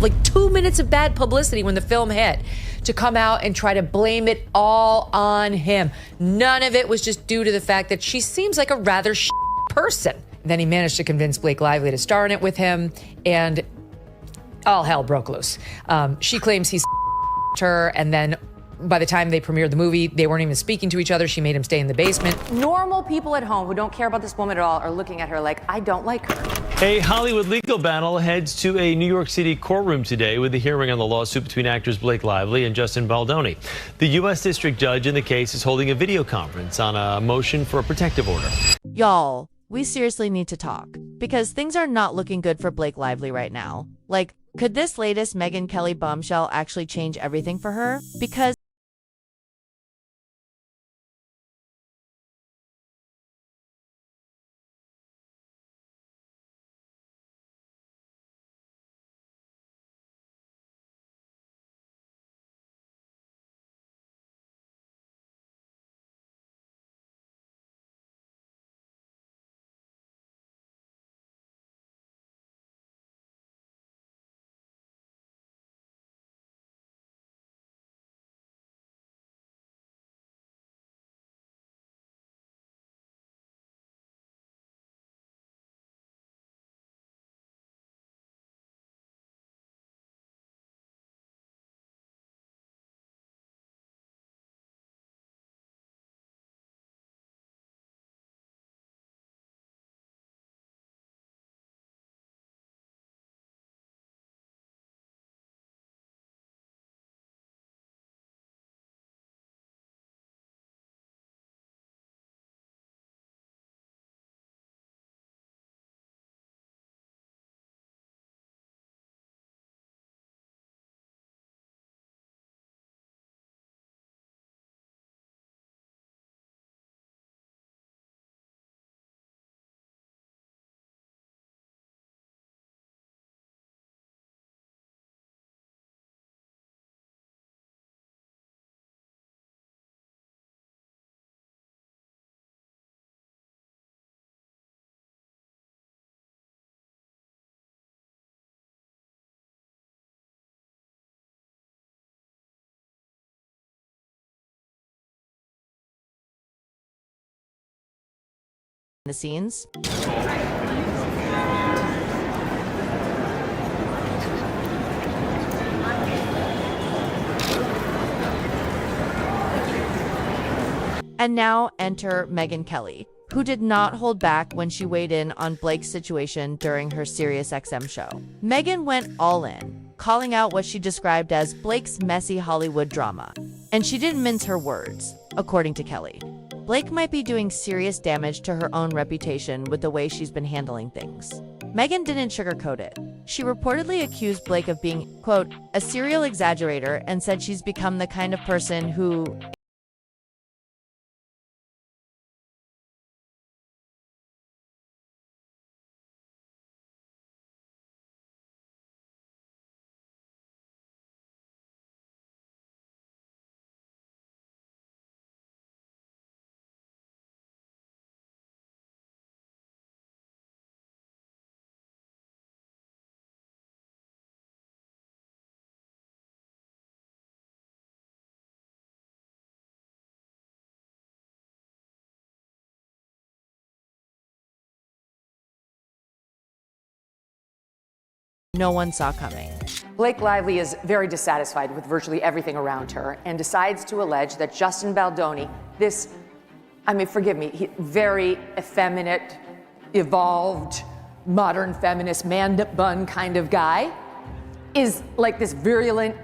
like 2 minutes of bad publicity when the film hit, to come out and try to blame it all on him. None of it was just due to the fact that she seems like a rather person. Then he managed to convince Blake Lively to star in it with him, and all hell broke loose. She claims he her, and then by the time they premiered the movie, they weren't even speaking to each other. She made him stay in the basement. Normal people at home who don't care about this woman at all are looking at her like, I don't like her. A Hollywood legal battle heads to a New York City courtroom today with the hearing on the lawsuit between actors Blake Lively and Justin Baldoni. The U.S. District Judge in the case is holding a video conference on a motion for a protective order. Y'all, we seriously need to talk, because things are not looking good for Blake Lively right now. Like, could this latest Megyn Kelly bombshell actually change everything for her? Because the scenes. And now enter Megyn Kelly, who did not hold back when she weighed in on Blake's situation during her SiriusXM show. Megyn went all in, calling out what she described as Blake's messy Hollywood drama. And she didn't mince her words, according to Kelly. Blake might be doing serious damage to her own reputation with the way she's been handling things. Megyn didn't sugarcoat it. She reportedly accused Blake of being, quote, a serial exaggerator, and said she's become the kind of person who no one saw coming. Blake Lively is very dissatisfied with virtually everything around her and decides to allege that Justin Baldoni, this, I mean, forgive me, very effeminate, evolved, modern feminist, man bun kind of guy, is like this virulent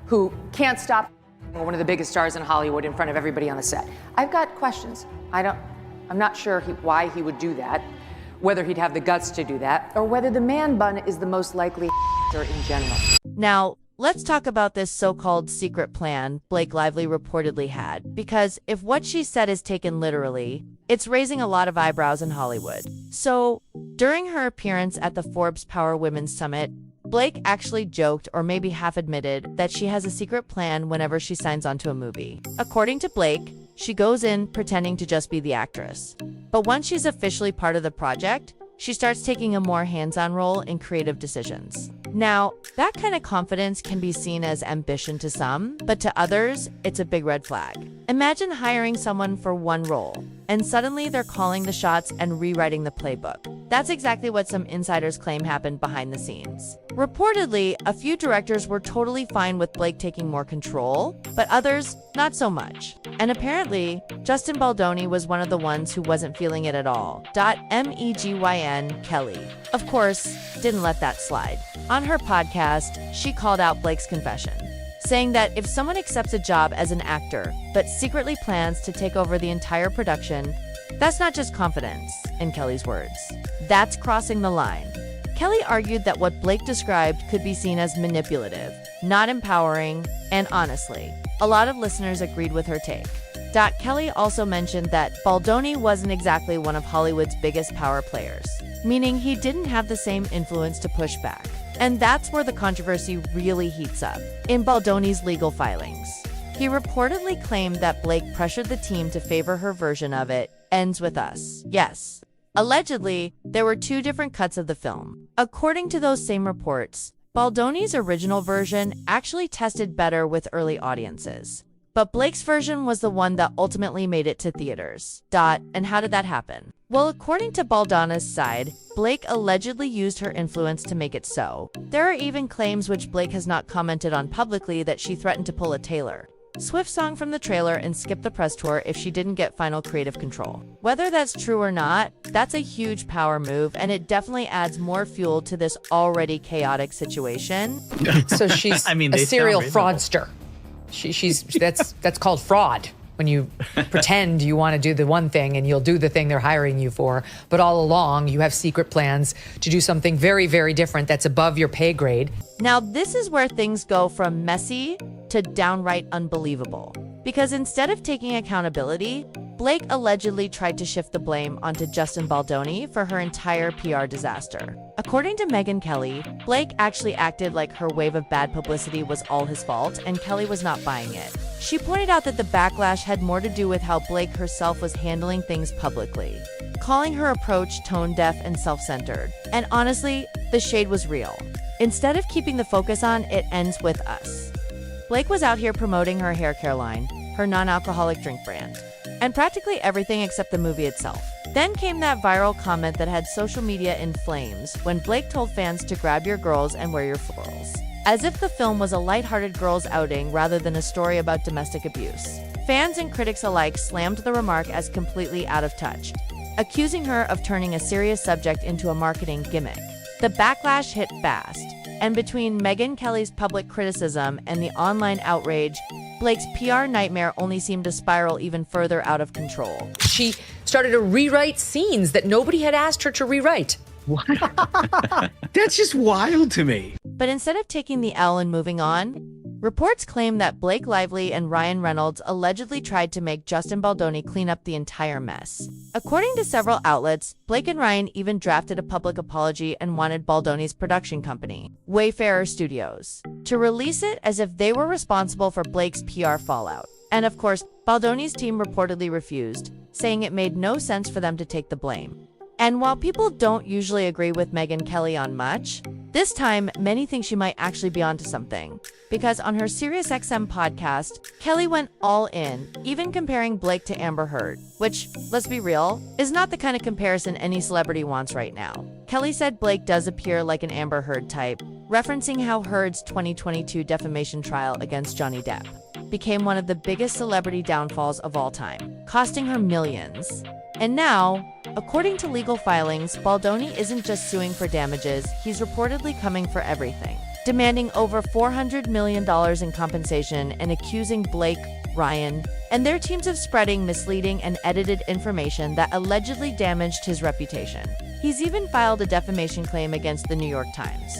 who can't stop one of the biggest stars in Hollywood in front of everybody on the set. I've got questions. I'm not sure why he would do that, whether he'd have the guts to do that, or whether the man bun is the most likely in general. Now, let's talk about this so-called secret plan Blake Lively reportedly had, because if what she said is taken literally, it's raising a lot of eyebrows in Hollywood. So, during her appearance at the Forbes Power Women's Summit, Blake actually joked, or maybe half admitted, that she has a secret plan whenever she signs onto a movie. According to Blake, she goes in pretending to just be the actress. But once she's officially part of the project, she starts taking a more hands-on role in creative decisions. Now, that kind of confidence can be seen as ambition to some, but to others, it's a big red flag. Imagine hiring someone for one role, and suddenly they're calling the shots and rewriting the playbook. That's exactly what some insiders claim happened behind the scenes. Reportedly, a few directors were totally fine with Blake taking more control, but others, not so much. And apparently, Justin Baldoni was one of the ones who wasn't feeling it at all. Megyn Kelly, of course, didn't let that slide. On her podcast, she called out Blake's confession, saying that if someone accepts a job as an actor, but secretly plans to take over the entire production, that's not just confidence, in Kelly's words. That's crossing the line. Kelly argued that what Blake described could be seen as manipulative, not empowering, and honestly, a lot of listeners agreed with her take. Kelly also mentioned that Baldoni wasn't exactly one of Hollywood's biggest power players, meaning he didn't have the same influence to push back. And that's where the controversy really heats up. In Baldoni's legal filings, he reportedly claimed that Blake pressured the team to favor her version of It Ends With Us. Yes. Allegedly, there were two different cuts of the film. According to those same reports, Baldoni's original version actually tested better with early audiences. But Blake's version was the one that ultimately made it to theaters. And how did that happen? Well, according to Baldoni's side, Blake allegedly used her influence to make it so. There are even claims, which Blake has not commented on publicly, that she threatened to pull a Taylor Swift song from the trailer and skip the press tour if she didn't get final creative control. Whether that's true or not, that's a huge power move, and it definitely adds more fuel to this already chaotic situation. So she's a serial fraudster. That's called fraud. When you pretend you want to do the one thing and you'll do the thing they're hiring you for, but all along you have secret plans to do something very, very different that's above your pay grade. Now, this is where things go from messy to downright unbelievable. Because instead of taking accountability, Blake allegedly tried to shift the blame onto Justin Baldoni for her entire PR disaster. According to Megyn Kelly, Blake actually acted like her wave of bad publicity was all his fault, and Kelly was not buying it. She pointed out that the backlash had more to do with how Blake herself was handling things publicly, calling her approach tone-deaf and self-centered. And honestly, the shade was real. Instead of keeping the focus on It Ends With Us, Blake was out here promoting her hair care line, her non-alcoholic drink brand, and practically everything except the movie itself. Then came that viral comment that had social media in flames when Blake told fans to grab your girls and wear your florals, as if the film was a lighthearted girls' outing rather than a story about domestic abuse. Fans and critics alike slammed the remark as completely out of touch, accusing her of turning a serious subject into a marketing gimmick. The backlash hit fast, and between Megyn Kelly's public criticism and the online outrage, Blake's PR nightmare only seemed to spiral even further out of control. She started to rewrite scenes that nobody had asked her to rewrite. What? That's just wild to me. But instead of taking the L and moving on, reports claim that Blake Lively and Ryan Reynolds allegedly tried to make Justin Baldoni clean up the entire mess. According to several outlets, Blake and Ryan even drafted a public apology and wanted Baldoni's production company, Wayfarer Studios, to release it as if they were responsible for Blake's PR fallout. And of course, Baldoni's team reportedly refused, saying it made no sense for them to take the blame. And while people don't usually agree with Megyn Kelly on much, this time many think she might actually be onto something. Because on her SiriusXM podcast, Kelly went all in, even comparing Blake to Amber Heard, which, let's be real, is not the kind of comparison any celebrity wants right now. Kelly said Blake does appear like an Amber Heard type, referencing how Heard's 2022 defamation trial against Johnny Depp became one of the biggest celebrity downfalls of all time, costing her millions. And now, according to legal filings, Baldoni isn't just suing for damages, he's reportedly coming for everything, demanding over $400 million in compensation and accusing Blake, Ryan, and their teams of spreading misleading and edited information that allegedly damaged his reputation. He's even filed a defamation claim against the New York Times.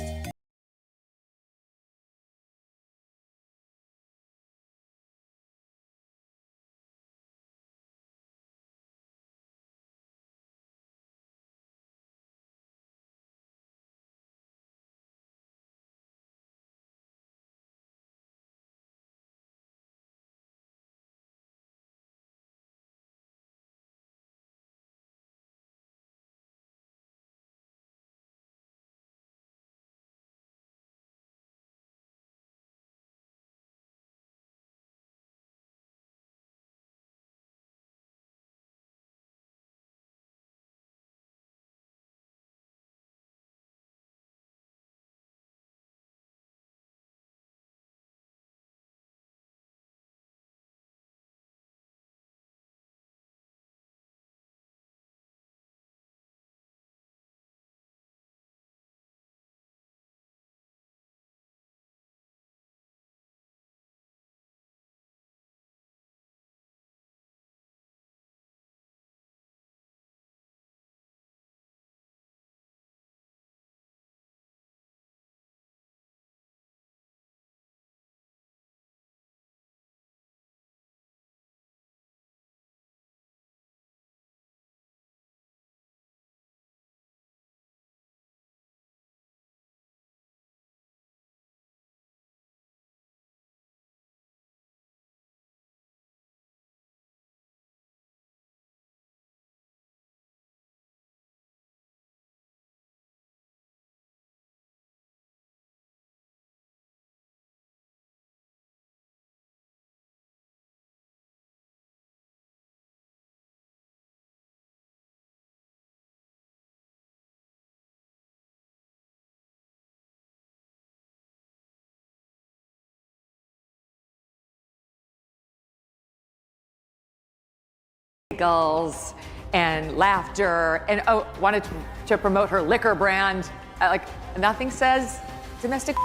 giggles and laughter, and wanted to promote her liquor brand. Like, nothing says domestic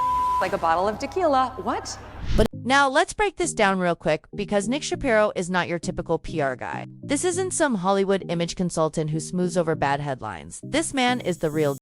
like a bottle of tequila. What? Now, let's break this down real quick because Nick Shapiro is not your typical PR guy. This isn't some Hollywood image consultant who smooths over bad headlines. This man is the real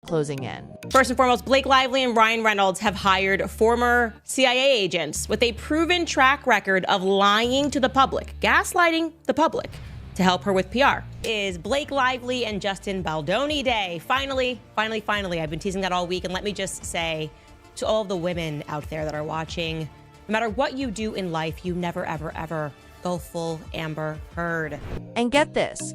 closing in. First and foremost, Blake Lively and Ryan Reynolds have hired former CIA agents with a proven track record of lying to the public, gaslighting the public, to help her with PR. Is Blake Lively and Justin Baldoni Day. Finally, I've been teasing that all week, and let me just say to all of the women out there that are watching, no matter what you do in life, you never, ever, ever go full Amber Heard. And get this.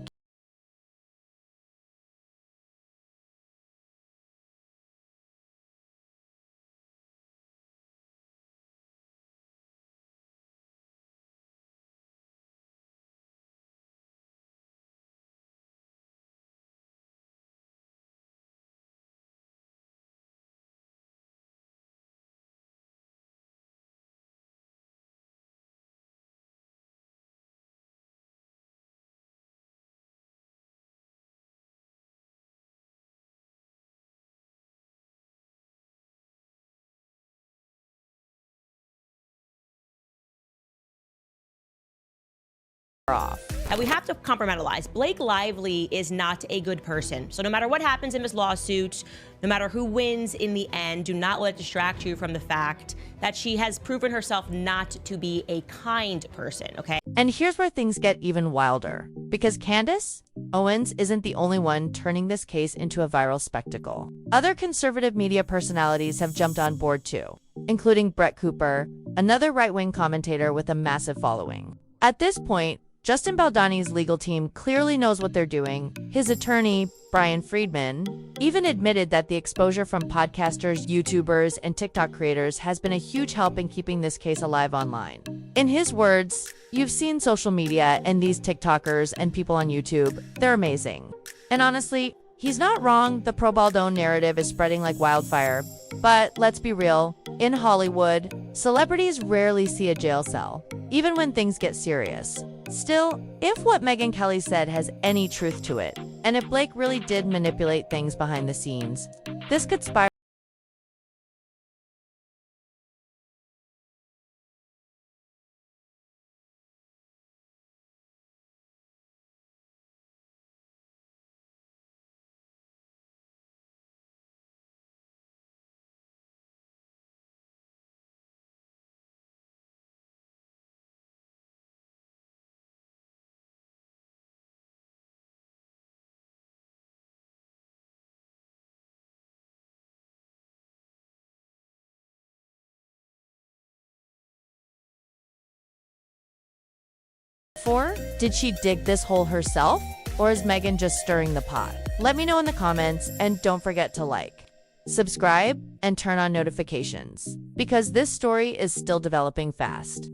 Off. And we have to compartmentalize. Blake Lively is not a good person. So no matter what happens in this lawsuit, no matter who wins in the end, do not let it distract you from the fact that she has proven herself not to be a kind person, okay? And here's where things get even wilder. Because Candace Owens isn't the only one turning this case into a viral spectacle. Other conservative media personalities have jumped on board too, including Brett Cooper, another right-wing commentator with a massive following. At this point, Justin Baldoni's legal team clearly knows what they're doing. His attorney, Brian Friedman, even admitted that the exposure from podcasters, YouTubers, and TikTok creators has been a huge help in keeping this case alive online. In his words, "You've seen social media and these TikTokers and people on YouTube. They're amazing." And honestly, he's not wrong. The pro-Baldone narrative is spreading like wildfire. But let's be real, in Hollywood, celebrities rarely see a jail cell, even when things get serious. Still, if what Megyn Kelly said has any truth to it, and if Blake really did manipulate things behind the scenes, this could spiral for? Did she dig this hole herself? Or is Megyn just stirring the pot? Let me know in the comments, and don't forget to like, subscribe, and turn on notifications, because this story is still developing fast.